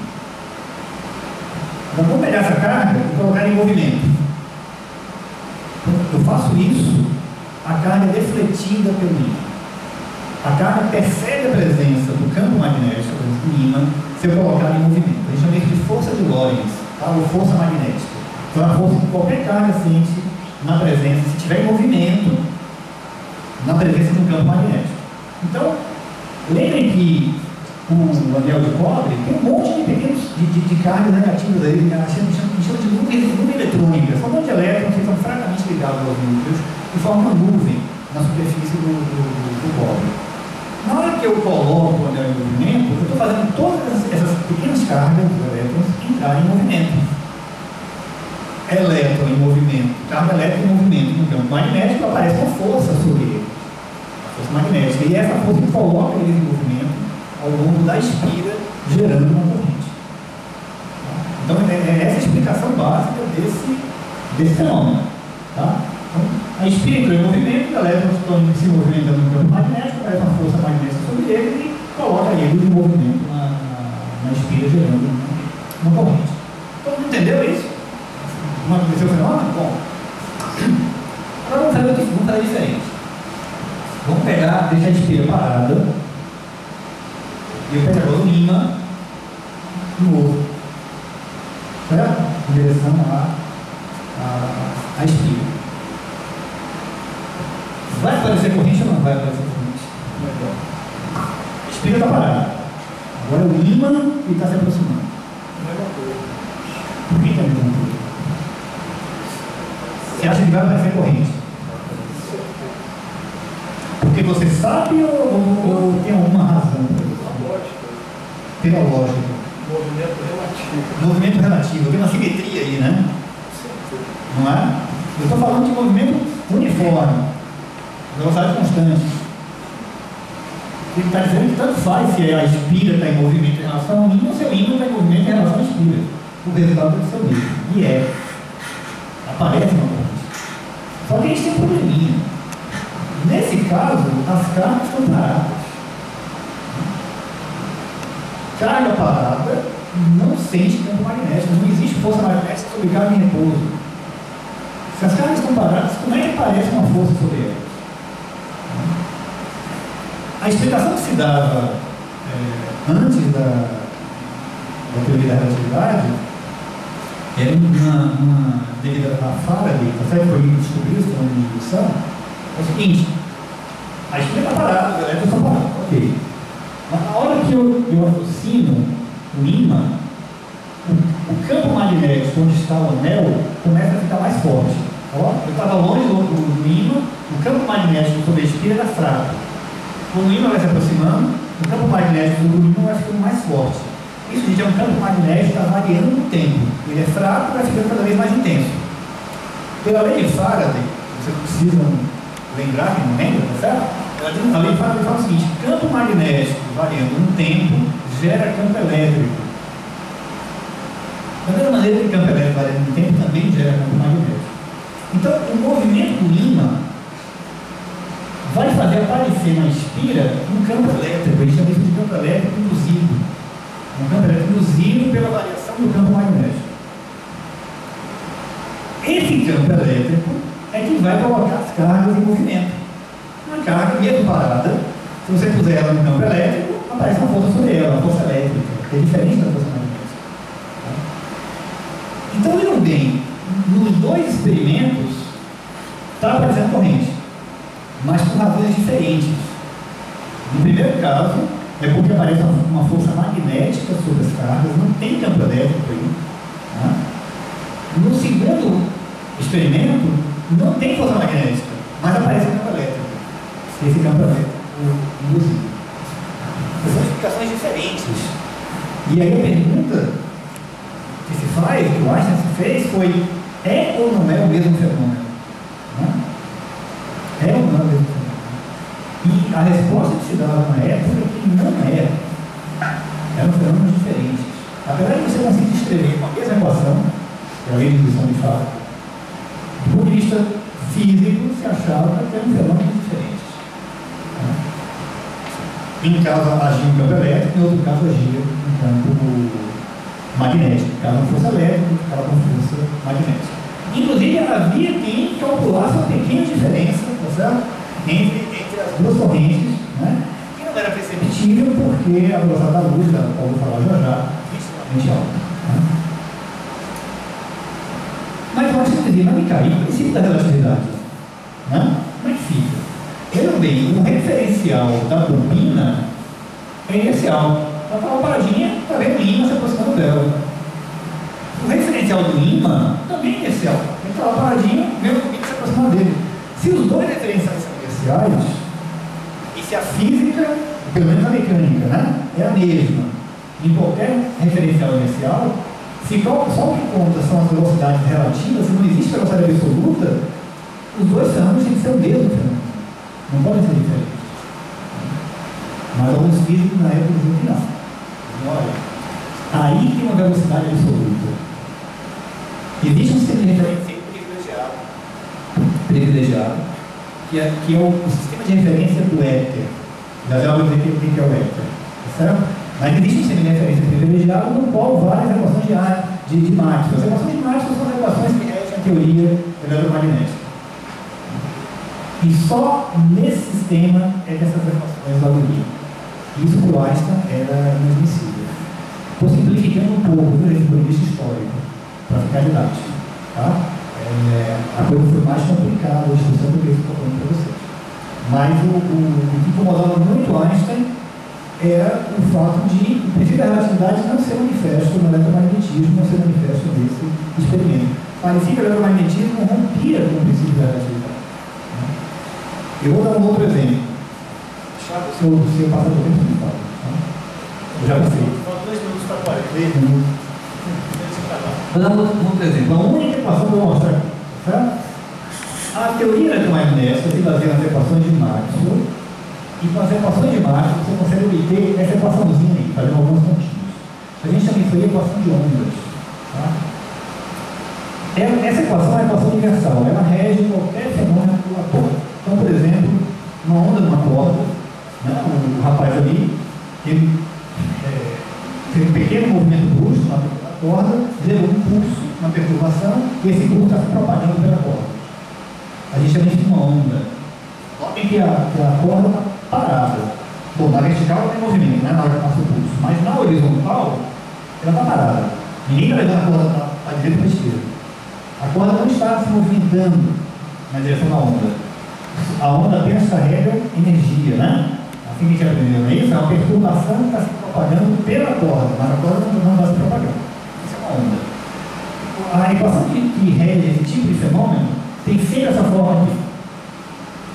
Então vamos pegar essa carga e colocar em movimento. Eu faço isso, a carga é defletida pelo ímã. A carga percebe a presença do campo magnético do ímã se eu colocar em movimento. A gente chama isso de força de Lorentz, tá? Ou força magnética. Então a força que qualquer carga sente na presença, se estiver em movimento, na presença de um campo magnético. Então, lembrem que o anel de cobre, tem um monte de pequenos de cargas negativas aí, a gente chama de nuvem eletrônica. São um monte de elétrons que estão fracamente ligados aos núcleos e formam uma nuvem na superfície do cobre. Na hora que eu coloco o anel em movimento, eu estou fazendo todas essas pequenas cargas dos elétrons entrarem em movimento. Elétron em movimento, carga elétrica em movimento, no campo magnético aparece uma força sobre ele, a força magnética, e essa força que coloca ele em movimento ao longo da espira, gerando uma corrente. Então, é essa a explicação básica desse fenômeno. Tá? Então, a espira entrou em movimento, os elétrons estão se movimentando no campo magnético, aparece uma força magnética sobre ele e coloca ele em movimento na espira, gerando uma corrente. Todo mundo entendeu isso? Como aconteceu o fenômeno? Bom, agora vamos fazer diferente. Vamos deixar a espira parada, e eu pego agora o ímã novo, certo? Em direção à espira. Vai aparecer corrente ou não vai aparecer corrente? A espira está parada. Agora o ímã está se aproximando. Por que está me dando? Você acha que vai aparecer corrente? Porque você sabe ou tem alguma razão? Pela lógica. Movimento relativo. Tem uma simetria aí, né? Não é? Eu estou falando de movimento uniforme, velocidade constante. Ele está dizendo que tanto faz se a espira está em movimento em relação ao ímã ou se o ímã está em movimento em relação à espira. O resultado deve ser o mesmo. E aparece uma corrente. Só que a gente tem um probleminha. Nesse caso, as cargas estão paradas. Carga parada não sente campo magnético, não existe força magnética sobre carga em repouso. Se as cargas estão paradas, como é que aparece uma força sobre elas? A explicação que se dava antes da teoria da relatividade era devido à Faraday, que foi descobrir isso na indução, é o seguinte: a espira está parada, os elétrons estão parados, ok. Mas na hora que eu aproximo o ímã, o campo magnético onde está o anel começa a ficar mais forte. Ó, eu estava longe do ímã, o campo magnético sobre a espira era fraco. Quando o ímã vai se aproximando, o campo magnético do ímã vai ficando mais forte. Isso, gente, é um campo magnético que está variando no tempo. Ele é fraco e vai ficando cada vez mais intenso. Pela lei de Faraday, vocês precisam lembrar, quem não lembra, tá certo? A lei de Faraday fala o seguinte: campo magnético variando no tempo gera campo elétrico. Da mesma maneira que campo elétrico variando no tempo também gera campo magnético. Então, o movimento do ímã vai fazer aparecer na espira um campo elétrico. A gente chama isso de campo elétrico induzido. Um campo elétrico induzido pela variação do campo magnético. Esse campo elétrico é que vai colocar as cargas em movimento. Uma carga, mesmo parada, se você puser ela no campo elétrico, aparece uma força sobre ela, uma força elétrica, que é diferente da força magnética. Então, vejam bem, nos dois experimentos está aparecendo corrente, mas por razões diferentes. No primeiro caso, é porque aparece uma força magnética sobre as cargas, não tem campo elétrico aí. Tá? No segundo experimento, não tem força magnética, mas aparece um campo elétrico. Esse campo elétrico induzido. São explicações diferentes. E aí a pergunta que se faz, que o Einstein se fez, foi: é ou não é o mesmo fenômeno? É ou não é o mesmo fenômeno? E a resposta que se dava na época é que não era. Eram fenômenos diferentes. Apesar de você conseguir escrever com a mesma equação, que é a lei de indução de fato, do ponto de vista físico, se achava que eram fenômenos diferentes. Em um caso agia um campo elétrico, em outro caso agia um campo magnético. Cada uma força elétrica, cada uma força magnética. Inclusive, havia quem calculasse uma pequena diferença, tá certo? Entre as duas correntes, né? Que não era perceptível porque a velocidade da luz, da qual eu vou falar já, é extremamente alta. Né? Mas eu acho que dizia, mas me caiu o princípio da relatividade. Né? Como é que fica? Vejam bem, o referencial da bobina é inercial. Ela estava paradinha, está vendo o ímã se aproximando dela. O referencial do ímã também é inercial. Ele estava paradinho, vendo o ímã se aproximando dele. Se os dois referenciais são inerciais, e se a física, pelo menos a mecânica, né, é a mesma, em qualquer referencial inercial, se só o que conta são as velocidades relativas, se não existe velocidade absoluta, os dois fenômenos têm que ser o mesmo fenômeno. Não podem ser diferentes. Mas alguns físicos na época diziam que não. Olha, aí tem uma velocidade absoluta. Existe um sistema de referência privilegiado, que é o sistema de referência do éter. Já vou dizer o que é o éter. Certo? Mas existe um sistema de referência privilegiado no qual várias equações de Maxwell. As equações de Maxwell são as equações que regem a teoria eletromagnética. E só nesse sistema é que essas equações valoriam. Isso para o Einstein era inadmissível. Estou simplificando um pouco do ponto de vista histórico, para ficar didático. Tá? A coisa foi mais complicada, a discussão do que eu estou falando para vocês. Mas o que incomodava muito Einstein era o fato de o princípio da relatividade não ser manifesto no eletromagnetismo, não ser manifesto nesse experimento. Parecia que o eletromagnetismo rompia com o princípio da relatividade. Eu vou dar um outro exemplo. Se eu passar do tempo, me fala. Eu já sei. Faltam 2 minutos para 40. 3 minutos. Vou dar um outro exemplo. A única equação que eu vou mostrar aqui. Certo? A teoria eletromagnética se baseia nas equações de Maxwell. E com as equações de Maxwell você consegue obter essa equaçãozinha aí, fazendo alguns pontinhos. A gente chama isso aí de equação de ondas. Tá? Essa equação é a equação universal. Ela rege qualquer fenômeno angulatório. Então, por exemplo, uma onda numa corda, né, o rapaz ali, ele fez um pequeno movimento brusco na corda, gerou um pulso, uma perturbação, e esse pulso está se propagando pela corda. A gente chama isso de uma onda. Notem que a corda está parada. Bom, na vertical ela tem movimento, né, na hora que passa o pulso, mas na horizontal ela está parada. Ninguém está levando a corda para a direita ou para a esquerda. A corda não está se movimentando na direção da onda. A onda apenas carrega energia, né? Assim que a gente aprendeu, não é isso? É uma perturbação que está se propagando pela corda, mas a corda não está se propagando. Isso é uma onda. A equação que rege esse tipo de fenômeno tem sempre essa forma aqui.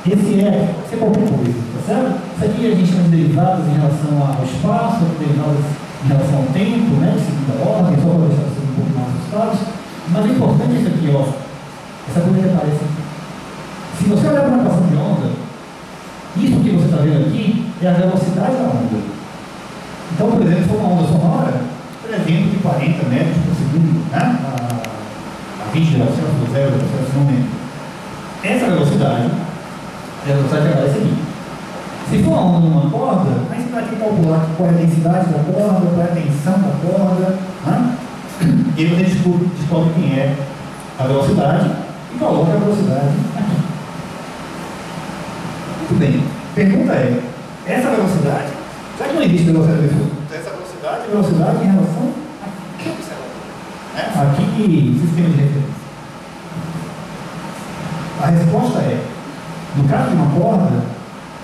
Esse pode ser qualquer coisa, tá certo? Isso aqui a gente chama de derivadas em relação ao espaço, derivadas em relação ao tempo, né? De segunda ordem, só para deixar vocês um pouco mais assustados. Mas o importante é isso aqui, ó. Essa coisa que aparece aqui. Se você olhar para uma equação de onda, isso que você está vendo aqui é a velocidade da onda. Então, por exemplo, se for uma onda sonora, 340 metros por segundo, né? A 20 graus Celsius, 0 graus Celsius, não lembro. Essa velocidade é a velocidade que aparece aqui. Se for uma onda numa corda, aí você vai ter que calcular qual é a densidade da corda, qual é a tensão da corda, né? E aí você descobre quem é a velocidade e coloca a velocidade aqui. Muito bem. Pergunta é, essa velocidade, já que não existe velocidade absoluta, essa velocidade é velocidade em relação a que observador? A que sistema de referência? A resposta é, no caso de uma corda,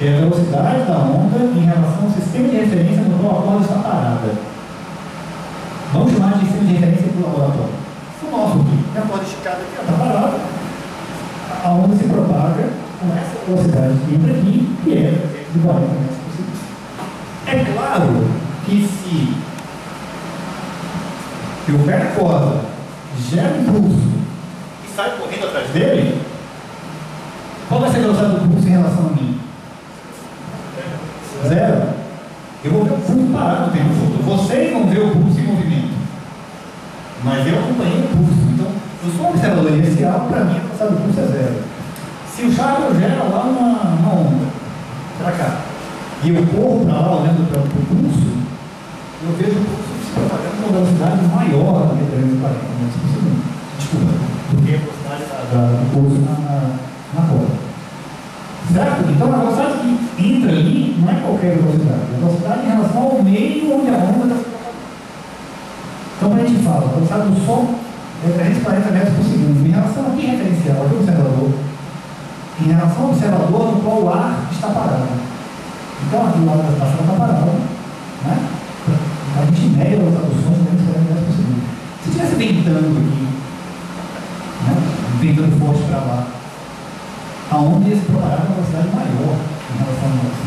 é a velocidade da onda em relação ao sistema de referência no qual a corda está parada. Vamos chamar de sistema de referência do laboratório. O nosso aqui, a corda esticada aqui, está parada, a onda se propaga com essa velocidade que entra aqui, que é de 40 metros por segundo. É claro que se eu pego a corda, gero um pulso e saio correndo atrás dele, qual vai ser a velocidade do pulso em relação a mim? 0. Eu vou ver o pulso parado o tempo todo. Vocês vão ver o pulso em movimento. Mas eu acompanhei o pulso. Então, eu sou um observador inicial, para mim a velocidade do pulso é 0. Se o Charles gera lá uma onda, para cá, e eu corro para lá olhando para o pulso, eu vejo o pulso se propagando com uma velocidade maior do que 340 metros por segundo. Desculpa, do que a velocidade do pulso na corda. Certo? Então a velocidade que entra ali não é qualquer velocidade, é a velocidade em relação ao meio onde a onda está se propagando. Então quando a gente fala, a velocidade do som é 340 metros por segundo, em relação a que referencial? Aqui o observador. Em relação ao observador no qual o ar está parado. Então aqui o ar da estação está parado, né? média da velocidade do som é 240 metros por segundo. Se estivesse ventando aqui, né, ventando forte para lá, a onda ia se propagar com uma velocidade maior em relação a nós.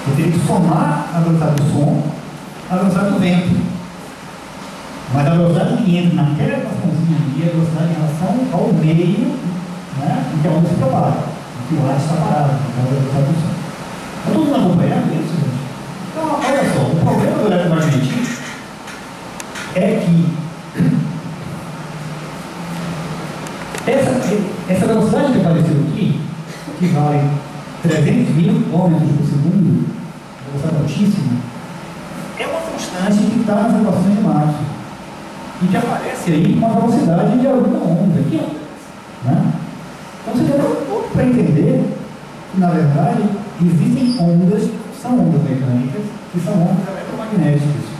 Eu teria que somar a velocidade do som à velocidade do vento. Mas a velocidade que entra naquela equaçãozinha ali é a velocidade em relação ao meio, né, em que a onda se propaga, em que o ar está parado, então a velocidade do som. Está todo mundo acompanhando isso, gente? Então, olha só, o problema do eletromagnetismo é que essa velocidade que apareceu aqui, que vale 300 mil km por segundo, velocidade altíssima, é uma constante que está nas equações de Maxwell e que aparece aí com a velocidade de alguma onda. Que onda? Né? Então você tem para entender que, na verdade, existem ondas, são ondas mecânicas, que são ondas eletromagnéticas.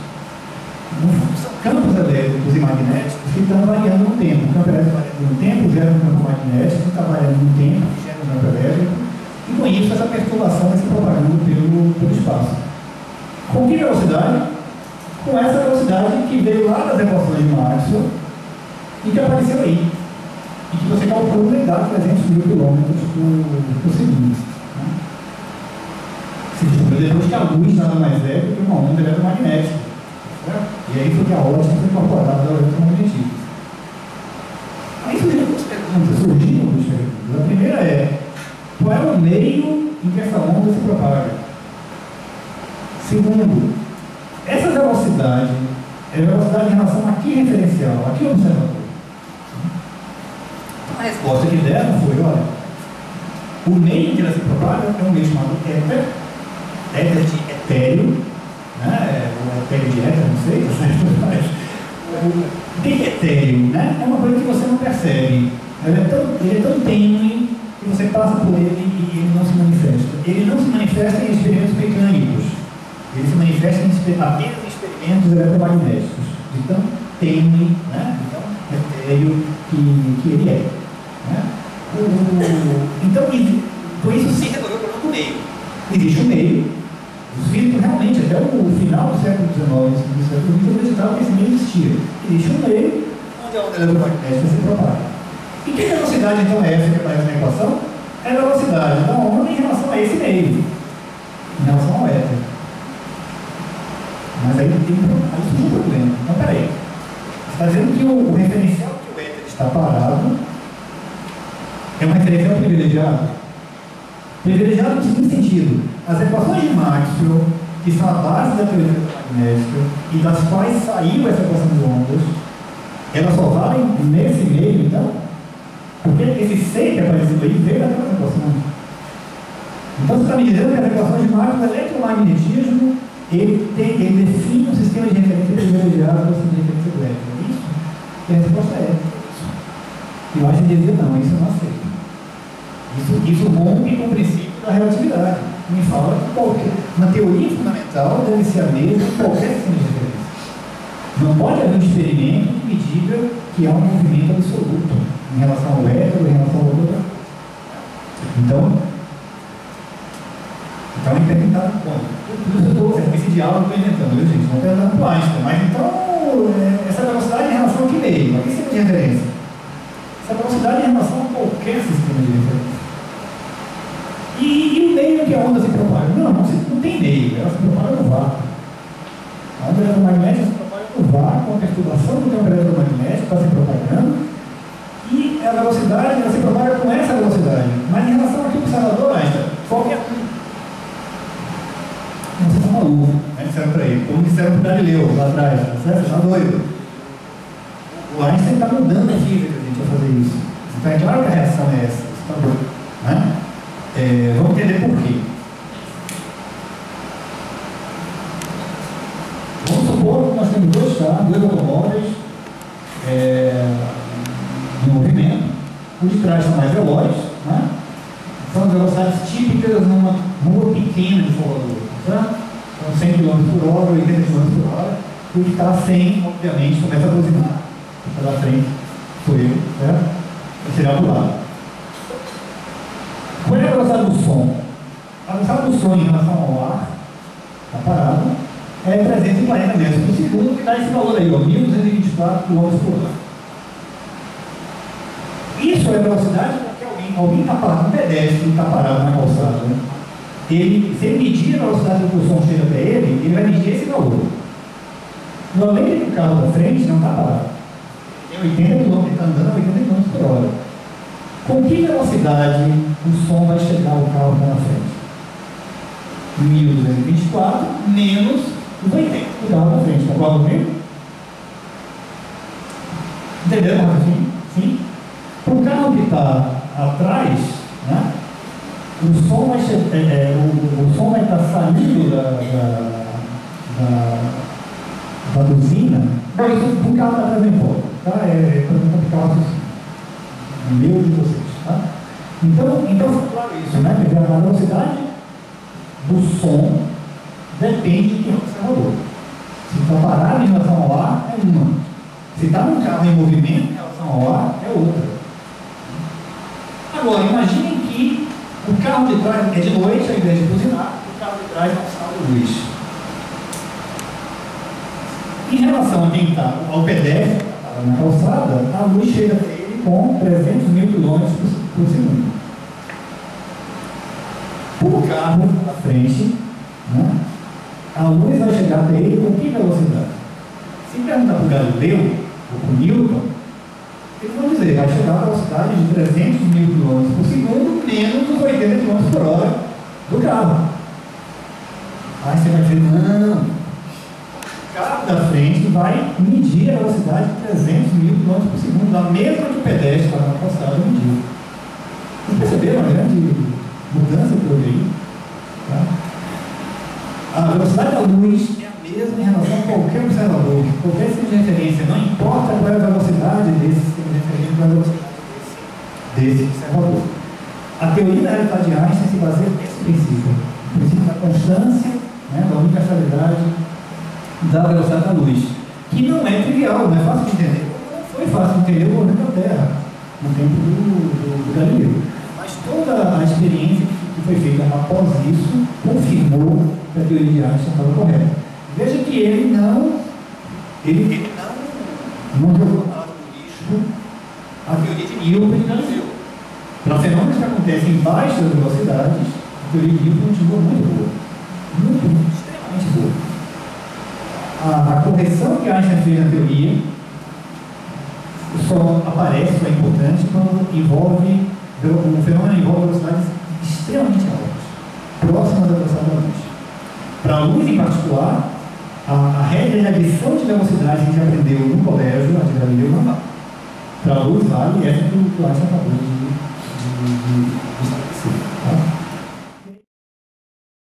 São campos elétricos e magnéticos que estão variando no tempo. O campo elétrico variando no tempo gera um campo magnético, que está variando no tempo, que gera um campo elétrico, e com isso essa perturbação vai se propagando pelo espaço. Com que velocidade? Com essa velocidade que veio lá das equações de Maxwell e que apareceu aí. E que você calcula e dá 300 mil quilômetros por segundo. Né? Se descobriu depois que a luz nada mais é do que uma onda eletromagnética. E aí foi que a ótica foi incorporada ao eletromagnetismo. Aí surgiram duas perguntas. A primeira é: qual é o meio em que essa onda se propaga? Segundo, essa velocidade é a velocidade em relação a que referencial, a que observador? Então, a resposta que deram foi: olha, o meio em que ela se propaga é um meio chamado éter de etéreo, né? O etéreo de éter, não sei, tá certo? Mas o que é etéreo? Né? É uma coisa que você não percebe. Ele é tão tênue que você passa por ele e ele não se manifesta. Ele não se manifesta em experimentos mecânicos. Ele se manifesta apenas em experimentos eletromagnéticos. Então, tênue, né? Então, etéreo que ele é. Né? Então, por isso se resolveu o problema do meio. Existe um meio. Os físicos realmente, até o final do século XIX, do século XX, acreditavam que esse meio existia. Existe um meio onde a onda eletromagnética se propaga. E que velocidade então é essa que aparece na equação? É a velocidade da onda em relação a esse meio, em relação ao éter. Mas aí surge um problema. Então, peraí. Você está dizendo que o referencial que o éter está parado é um referencial privilegiado? Privilegiado no seguinte sentido: as equações de Maxwell, que são a base da teoria eletromagnética e das quais saiu essa equação de ondas, elas só valem nesse meio, então? Porque esse C que apareceu aí veio daquela equação. Então você está me dizendo que as equações de Maxwell, o eletromagnetismo, ele define um sistema de referência privilegiado do sistema de referência elétrica. É isso? E a resposta é isso. Eu acho que dizia não, isso eu não aceito. Isso rompe com o princípio da relatividade. Me fala que uma teoria fundamental deve ser a mesma em qualquer sistema de referência. Não pode haver um experimento que me diga que há um movimento absoluto em relação ao éter ou em relação ao outro. Então é imperguntável como. Esse diálogo que eu estou inventando, viu, gente? Não perguntando para o Einstein, mas então essa velocidade em relação ao que meio? A que sistema de referência? Essa velocidade em relação a qualquer sistema de referência. E o meio que a onda se propaga? Não tem meio, ela se propaga no vácuo. A onda eletromagnética se propaga no vácuo, a perturbação do campo eletromagnético está se propagando, e a velocidade ela se propaga com essa velocidade. Mas em relação aqui ao observador, Einstein, qualquer não, vocês estão malucos, né? Disseram para ele, como disseram para o Galileu lá atrás, certo? Está doido. O Einstein está mudando a física, gente, a fazer isso. Então é claro que a reação é essa, está doido, né? Vamos entender por quê. Vamos supor que nós temos dois carros, dois automóveis em movimento. O de trás são mais velozes, né? São velocidades típicas numa rua pequena de Salvador, certo? São 100 km por hora, 80 km por hora. E o que está a 100, obviamente, começa a aproximar. O que está da frente sou eu, certo? Vai tirar do lado. Qual é a velocidade do som? A velocidade do som em relação ao ar, está parado, é 340 metros por segundo, que dá esse valor aí, ó, 1.224 km por hora. Isso é velocidade porque alguém está parado, um pedestre está parado na calçada, né? Se ele medir a velocidade que o som chega até ele vai medir esse valor. No além do carro da frente não está parado. Tem 80 km, está andando a 80 km por hora. Com que velocidade o som vai chegar ao carro na frente? 1.224 menos os 80 do carro da frente. Concorda comigo? Entendeu, Marcinho? Sim? O carro que está atrás, né, o som vai estar saindo da buzina. Bom, isso o carro está atrás não importa, tá? Para não complicar o raciocínio. O meu de vocês, tá? Então fica claro isso, né? Quer dizer, a velocidade do som depende de quem é o observador. Se está parado em relação ao ar, é uma. Se está num carro em movimento em relação ao ar, é outra. Agora, imaginem que o carro de trás é de noite, ao invés de buzinar, o carro de trás não sai de luz. Em relação a quem está ao pedestre, que está na calçada, a luz chega até ele com 300 mil km por segundo. O carro à frente, né, a luz vai chegar até ele com que velocidade? Se perguntar para o Galileu ou para o Newton, eles vão dizer, vai chegar a velocidade de 300 mil km por segundo menos os 80 km por hora do carro. Aí você vai dizer, não, o carro da frente vai medir a velocidade de 300 mil km por segundo, a mesma que o pedestre lá na calçada mediu. Vocês perceberam a grande mudança que houve aí? Tá? A velocidade da luz é a mesma em relação a qualquer observador, qualquer sistema de referência, não importa qual é a velocidade desse sistema de referência, qual é a velocidade desse observador. A teoria da relatividade de Einstein se baseia nesse princípio, o princípio da constância, né, da universalidade da velocidade da luz, que não é trivial, não é fácil de entender. Não foi fácil de entender o movimento da Terra no tempo do Galileu. Mas toda a experiência que foi feita após isso confirmou que a teoria de Einstein estava correta. Veja que ele não jogou nada no lixo a teoria de Newton e de Galileu. Para fenômenos que acontecem em baixas velocidades, a teoria de Newton continua muito boa. Muito, extremamente boa. A correção que Einstein fez na teoria só aparece, só é importante quando o fenômeno envolve velocidades extremamente altas, próximas da velocidade da luz. Para a luz em particular, a regra de adição de velocidade que a gente aprendeu no colégio, a de Galileu, não vale. Para a luz vale essa que o Einstein acabou de estabelecer.